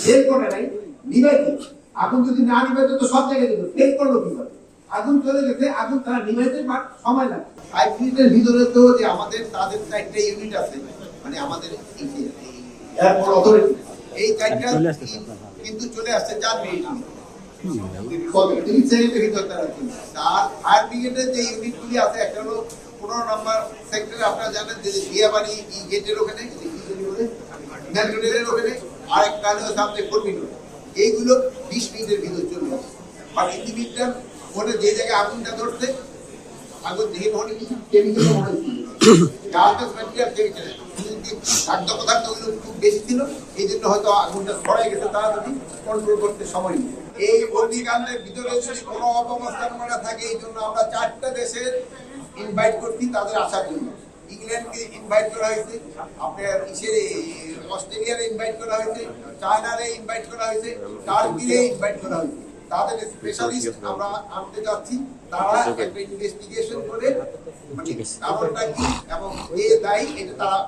Fail করে নাই, নিভাইতে। আগুন যদি না নিভাইতে তো সব জায়গায় দিত, ফেল করলো কিভাবে? আগুন চলে গেছে, আগুন তারা নিভাইতে সময় লাগে। 5 মিনিটের ভিতরে তো যে আমাদের তাদের 4টা ইউনিট আছে, মানে আমাদের এয়ারপোর্ট অথরিটি, এই 4টা কিন্তু চলে আসছে 4 মিনিট। ফায়ার ব্রিগেডের যে ইউনিটগুলি আছে, একটা হলো 15 নম্বর সেক্টরে, আপনারা জানেন যে দিয়াবাড়ি গেটের ওখানে, ওখানে, আর একটা হলো সামনে কর্মী। এইগুলো 20 মিনিটের ভিতর চলে আসে। আর ইতিমিটার মনে যে জায়গায় আগুনটা ধরছে, আগুন দেখে মনে কিছু কেমিক্যাল মনে খুব বেশি ছিল, এই জন্য হয়তো আগুনটা ছড়াই গেছে, তাড়াতাড়ি কন্ট্রোল করতে সময় নেই। এই অগ্নিকাণ্ডের ভিতরে যদি কোনো অবস্থান করা থাকে, এই জন্য আমরা 4টা দেশের ইনভাইট করছি তাদের আসার জন্য। ইংল্যান্ডকে ইনভাইট করা হয়েছে, আপনার অস্ট্রেলিয়ারে ইনভাইট করা হয়েছে, চায়নারে ইনভাইট করা হয়েছে, টার্কিরে ইনভাইট করা হয়েছে। তাদের স্পেশালিস্ট আমরা আনতে যাচ্ছি, তারা একটা ইনভেস্টিগেশন করে মানে কারণটা কি এবং এ দায়ী এটা তারা